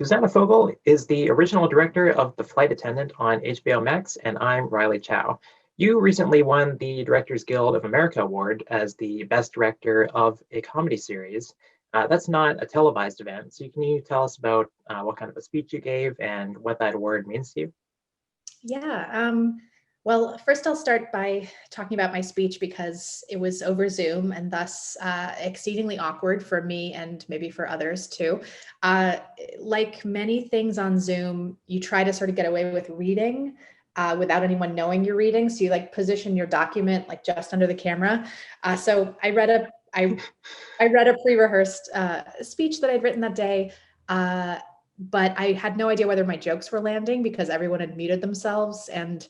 Susanna Fogel is the original director of The Flight Attendant on HBO Max, and I'm Riley Chow. You recently won the Directors Guild of America Award as the Best Director of a Comedy Series. That's not a televised event, so can you tell us about what kind of a speech you gave and what that award means to you? Yeah. Well, first I'll start by talking about my speech because it was over Zoom and thus exceedingly awkward for me and maybe for others too. Like many things on Zoom, you try to sort of get away with reading without anyone knowing you're reading. So you like position your document like just under the camera. So I read a pre-rehearsed speech that I'd written that day. But I had no idea whether my jokes were landing because everyone had muted themselves. And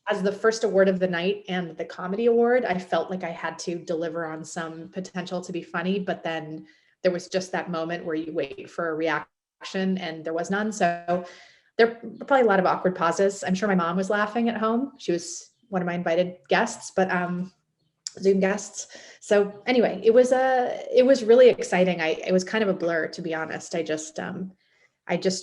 as the first award of the night and the comedy award, I felt like I had to deliver on some potential to be funny, but then there was just that moment where you wait for a reaction and there was none. So there were probably a lot of awkward pauses. I'm sure my mom was laughing at home. She was one of my invited guests, but Zoom guests. So anyway, it was really exciting. It was kind of a blur, to be honest. I just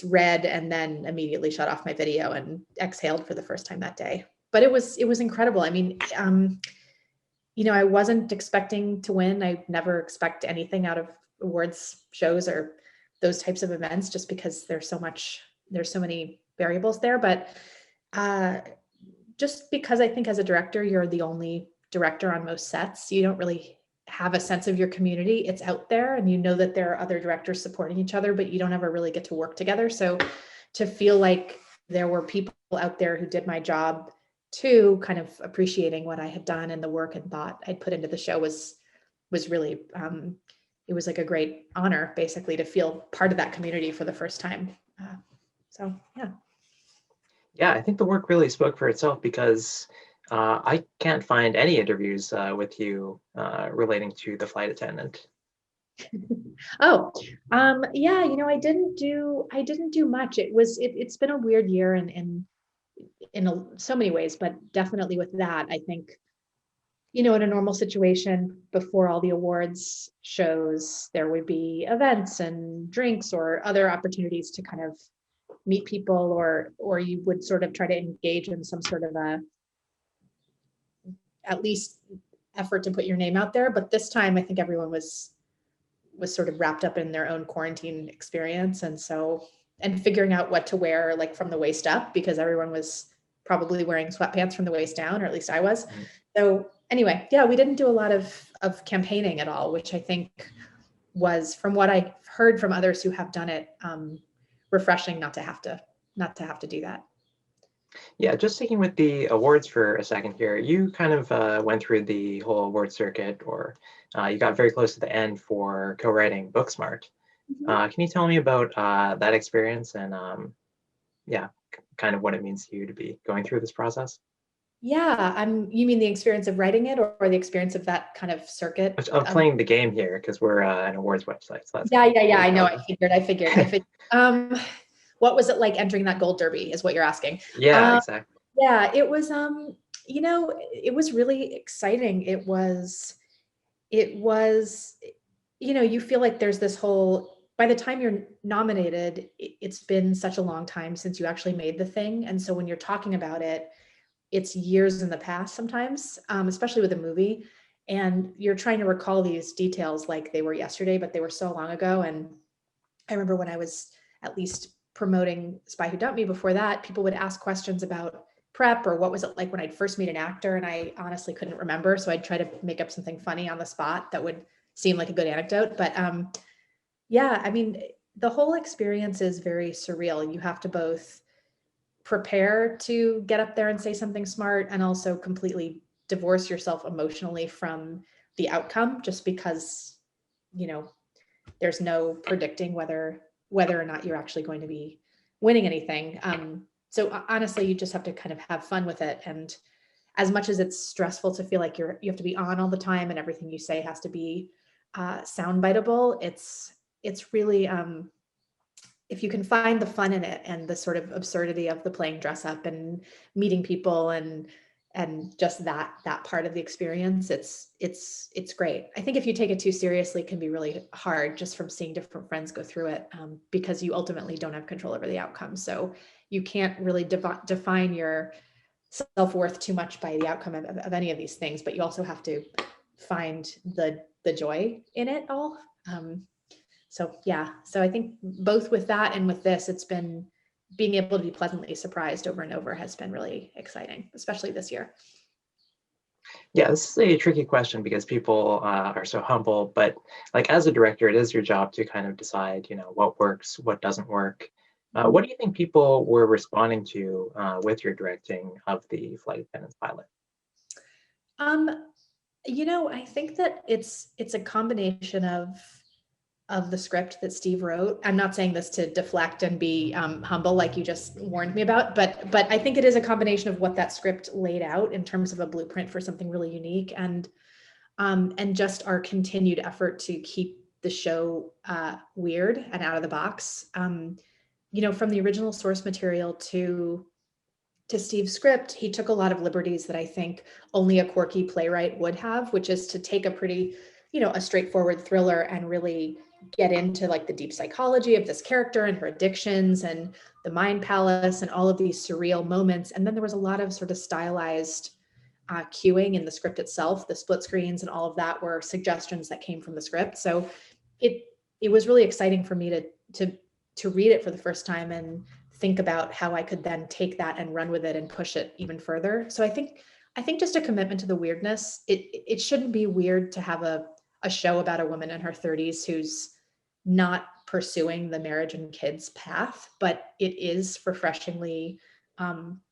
read and then immediately shut off my video and exhaled for the first time that day. But it was incredible. I mean, I wasn't expecting to win. I never expect anything out of awards shows or those types of events, just because there's so many variables there. But just because I think as a director, you're the only director on most sets, you don't really have a sense of your community. It's out there and you know that there are other directors supporting each other, but you don't ever really get to work together. So to feel like there were people out there who did my job too, kind of appreciating what I had done and the work and thought I'd put into the show was really, it was like a great honor basically to feel part of that community for the first time. So yeah. Yeah, I think the work really spoke for itself because I can't find any interviews with you relating to The Flight Attendant. Oh, yeah, I didn't do much. It's been a weird year in so many ways, but definitely with that, I think, in a normal situation before all the awards shows, there would be events and drinks or other opportunities to kind of meet people, or you would sort of try to engage in some sort of at least effort to put your name out there. But this time, I think everyone was sort of wrapped up in their own quarantine experience. And figuring out what to wear, like from the waist up, because everyone was probably wearing sweatpants from the waist down, or at least I was. Mm-hmm. So anyway, yeah, we didn't do a lot of campaigning at all, which I think was, from what I heard from others who have done it, refreshing not to have to do that. Yeah, just sticking with the awards for a second here, you kind of went through the whole award circuit, or you got very close to the end for co-writing Booksmart. Mm-hmm. Can you tell me about that experience and kind of what it means to you to be going through this process? Yeah, you mean the experience of writing it, or the experience of that kind of circuit? Of playing the game here, because we're an awards website. So that's yeah. I know. I figured. What was it like entering that gold derby is what you're asking. Yeah, exactly. Yeah, it was, it was really exciting. It was, you feel like there's this whole, by the time you're nominated, it's been such a long time since you actually made the thing. And so when you're talking about it, it's years in the past sometimes, especially with a movie. And you're trying to recall these details like they were yesterday, but they were so long ago. And I remember when I was at least promoting Spy Who Dumped Me before that, people would ask questions about prep or what was it like when I'd first meet an actor, and I honestly couldn't remember. So I'd try to make up something funny on the spot that would seem like a good anecdote. But yeah, I mean, the whole experience is very surreal. You have to both prepare to get up there and say something smart and also completely divorce yourself emotionally from the outcome, just because, there's no predicting whether or not you're actually going to be winning anything. So honestly, you just have to kind of have fun with it. And as much as it's stressful to feel like you have to be on all the time and everything you say has to be soundbiteable, it's really, if you can find the fun in it and the sort of absurdity of the playing dress up and meeting people and and just that part of the experience, it's great. I think if you take it too seriously, it can be really hard just from seeing different friends go through it, because you ultimately don't have control over the outcome. So you can't really define your self-worth too much by the outcome of any of these things, but you also have to find the joy in it all. So yeah, so I think both with that and with this, it's been being able to be pleasantly surprised over and over has been really exciting, especially this year. Yeah, this is a tricky question because people are so humble, but like as a director, it is your job to kind of decide, what works, what doesn't work. What do you think people were responding to with your directing of the Flight Attendant pilot? Um, I think that it's a combination of the script that Steve wrote. I'm not saying this to deflect and be humble, like you just warned me about, but I think it is a combination of what that script laid out in terms of a blueprint for something really unique, and just our continued effort to keep the show weird and out of the box. From the original source material to Steve's script, he took a lot of liberties that I think only a quirky playwright would have, which is to take a pretty, a straightforward thriller and really get into like the deep psychology of this character and her addictions and the mind palace and all of these surreal moments. And then there was a lot of sort of stylized cueing in the script itself. The split screens and all of that were suggestions that came from the script. So it was really exciting for me to read it for the first time and think about how I could then take that and run with it and push it even further. So I think just a commitment to the weirdness. It shouldn't be weird to have a show about a woman in her 30s who's not pursuing the marriage and kids path, but it is refreshingly,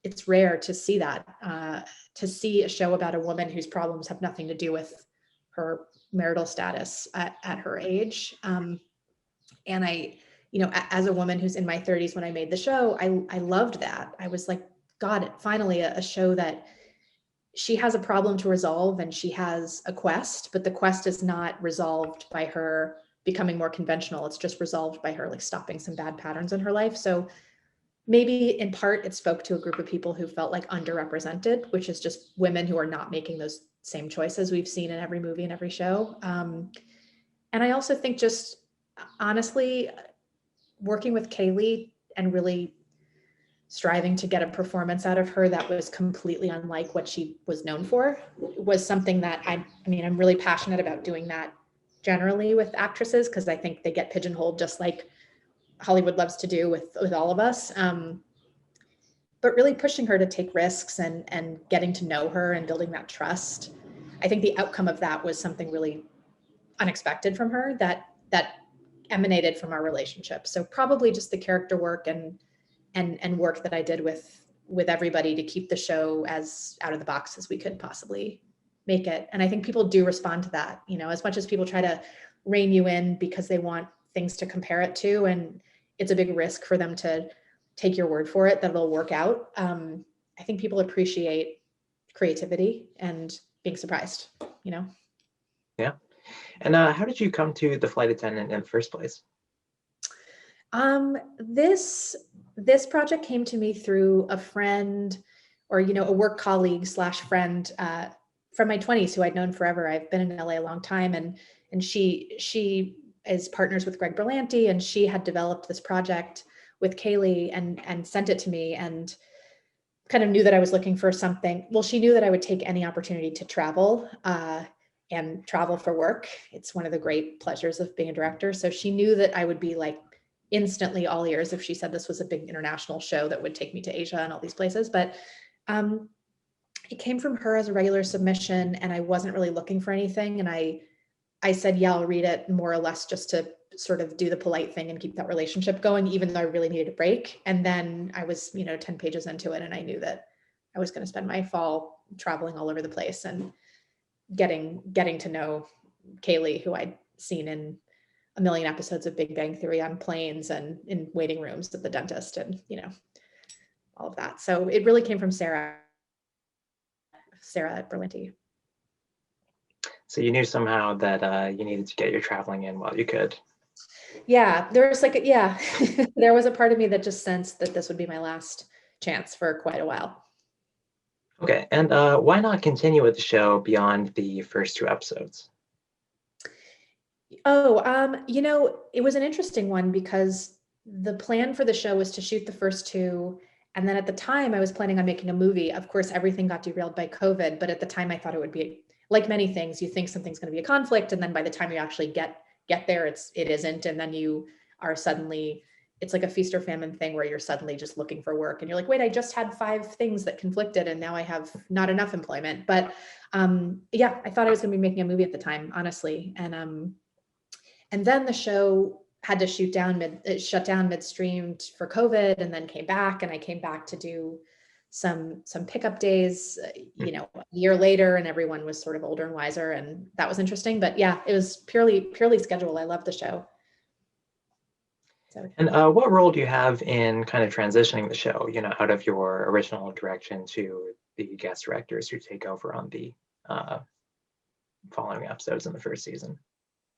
it's rare to see that, to see a show about a woman whose problems have nothing to do with her marital status at her age. And as a woman who's in my 30s when I made the show, I loved that. I was like, God, finally a show that she has a problem to resolve and she has a quest, but the quest is not resolved by her becoming more conventional. It's just resolved by her like stopping some bad patterns in her life. So maybe in part it spoke to a group of people who felt like underrepresented, which is just women who are not making those same choices we've seen in every movie and every show. And I also think just honestly, working with Kaley and really striving to get a performance out of her that was completely unlike what she was known for was something that I'm really passionate about doing that generally with actresses, because I think they get pigeonholed just like Hollywood loves to do with all of us. But really pushing her to take risks and getting to know her and building that trust. I think the outcome of that was something really unexpected from her that emanated from our relationship. So probably just the character work and work that I did with everybody to keep the show as out of the box as we could possibly make it. And I think people do respond to that, as much as people try to rein you in because they want things to compare it to, and it's a big risk for them to take your word for it that it'll work out. I think people appreciate creativity and being surprised, Yeah. And how did you come to the Flight Attendant in the first place? This project came to me through a friend, or a work colleague / friend from my 20s who I'd known forever. I've been in LA a long time, and she is partners with Greg Berlanti, and she had developed this project with Kaley and sent it to me, and kind of knew that I was looking for something. Well, she knew that I would take any opportunity to travel and travel for work. It's one of the great pleasures of being a director. So she knew that I would be like instantly all ears if she said this was a big international show that would take me to Asia and all these places. But it came from her as a regular submission, and I wasn't really looking for anything. And I said, yeah, I'll read it, more or less just to sort of do the polite thing and keep that relationship going, even though I really needed a break. And then I was, 10 pages into it, and I knew that I was going to spend my fall traveling all over the place and getting to know Kaley, who I'd seen in a million episodes of Big Bang Theory on planes and in waiting rooms at the dentist, and all of that. So it really came from Sarah at Berlanti. So you knew somehow that you needed to get your traveling in while you could. Yeah, there was there was a part of me that just sensed that this would be my last chance for quite a while. Okay, and why not continue with the show beyond the first two episodes? Oh, it was an interesting one because the plan for the show was to shoot the first two. And then at the time, I was planning on making a movie. Of course, everything got derailed by COVID. But at the time, I thought it would be like many things. You think something's going to be a conflict, and then by the time you actually get there, it isn't. And then you are suddenly, it's like a feast or famine thing where you're suddenly just looking for work, and you're like, wait, I just had five things that conflicted, and now I have not enough employment. But yeah, I thought I was going to be making a movie at the time, honestly, and then the show had to shut down midstream for COVID, and then came back, and I came back to do some pickup days, a year later, and everyone was sort of older and wiser, and that was interesting. But yeah, it was purely schedule. I love the show. So And what role do you have in kind of transitioning the show, out of your original direction to the guest directors who take over on the uh, following episodes in the first season?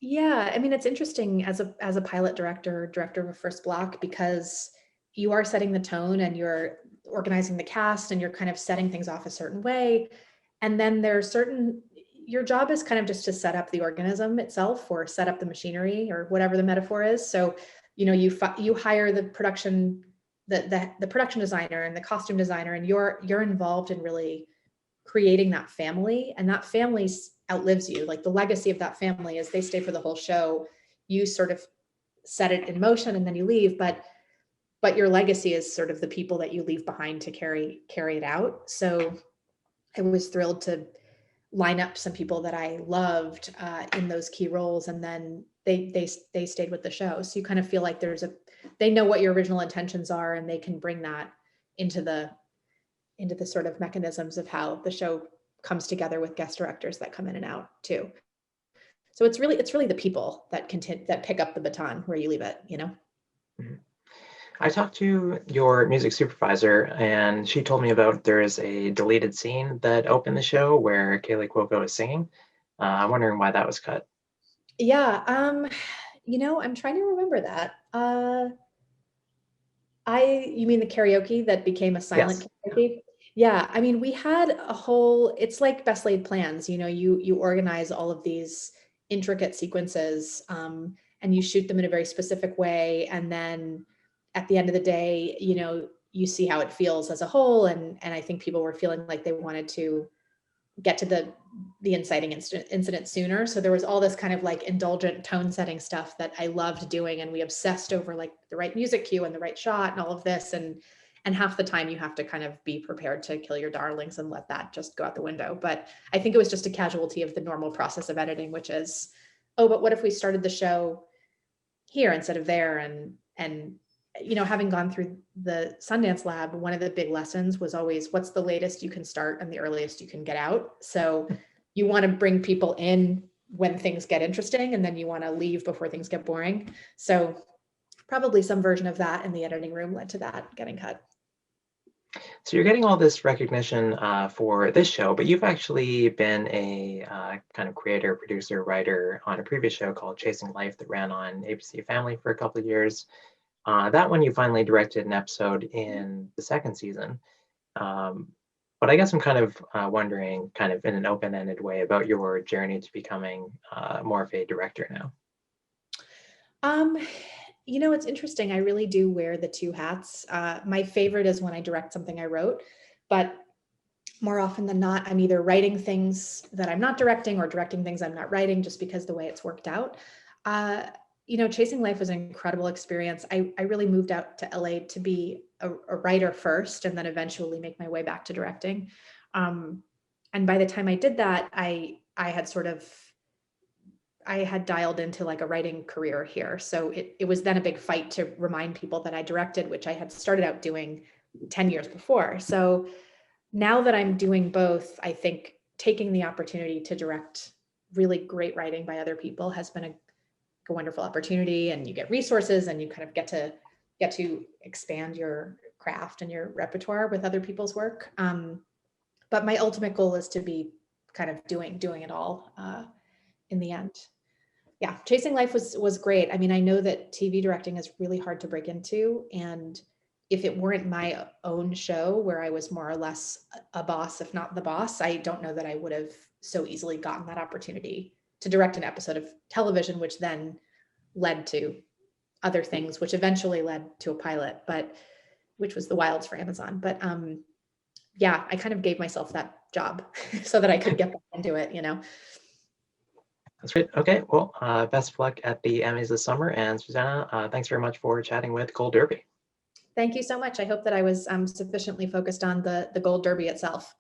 yeah, I mean, it's interesting as a pilot director of a first block, because you are setting the tone and you're organizing the cast and you're kind of setting things off a certain way. And then there's your job is kind of just to set up the organism itself, or set up the machinery, or whatever the metaphor is. So, you hire the production, the production designer and the costume designer, and you're involved in really creating that family, and that family outlives you. Like, the legacy of that family is they stay for the whole show. You sort of set it in motion and then you leave, but your legacy is sort of the people that you leave behind to carry it out. So I was thrilled to line up some people that I loved in those key roles, and then they stayed with the show. So you kind of feel like they know what your original intentions are, and they can bring that into the sort of mechanisms of how the show comes together with guest directors that come in and out too. So it's really the people that pick up the baton where you leave it, Mhm. I talked to your music supervisor, and she told me about there is a deleted scene that opened the show where Kaley Cuoco is singing. I'm wondering why that was cut. Yeah, I'm trying to remember that. You mean the karaoke that became a silent Yes. karaoke? Yeah, I mean, we had it's like best laid plans, you organize all of these intricate sequences, and you shoot them in a very specific way. And then at the end of the day, you see how it feels as a whole. And I think people were feeling like they wanted to get to the inciting incident sooner. So there was all this kind of like indulgent tone setting stuff that I loved doing, and we obsessed over like the right music cue and the right shot and all of this. And half the time you have to kind of be prepared to kill your darlings and let that just go out the window. But I think it was just a casualty of the normal process of editing, which is, oh, but what if we started the show here instead of there? And having gone through the Sundance Lab, one of the big lessons was always, what's the latest you can start and the earliest you can get out. So you want to bring people in when things get interesting, and then you want to leave before things get boring. So probably some version of that in the editing room led to that getting cut. So you're getting all this recognition for this show, but you've actually been a kind of creator, producer, writer on a previous show called Chasing Life that ran on ABC Family for a couple of years. That one you finally directed an episode in the second season. Um, but I guess I'm kind of wondering, kind of in an open-ended way, about your journey to becoming more of a director now. Um, it's interesting. I really do wear the two hats. My favorite is when I direct something I wrote, but more often than not, I'm either writing things that I'm not directing or directing things I'm not writing, just because the way it's worked out. Uh, Chasing Life was an incredible experience. I really moved out to LA to be a writer first, and then eventually make my way back to directing. Um, and by the time I did that, I had dialed into like a writing career here. So it was then a big fight to remind people that I directed, which I had started out doing 10 years before. So now that I'm doing both, I think taking the opportunity to direct really great writing by other people has been a wonderful opportunity, and you get resources, and you kind of get to expand your craft and your repertoire with other people's work. But my ultimate goal is to be kind of doing it all in the end. Yeah, Chasing Life was great. I mean, I know that TV directing is really hard to break into, and if it weren't my own show where I was more or less a boss, if not the boss, I don't know that I would have so easily gotten that opportunity to direct an episode of television, which then led to other things, which eventually led to a pilot, but which was The Wilds for Amazon. But yeah, I kind of gave myself that job so that I could get back into it, you know. That's great. Okay, well, best of luck at the Emmys this summer. And Susanna, thanks very much for chatting with Gold Derby. Thank you so much. I hope that I was sufficiently focused on the Gold Derby itself.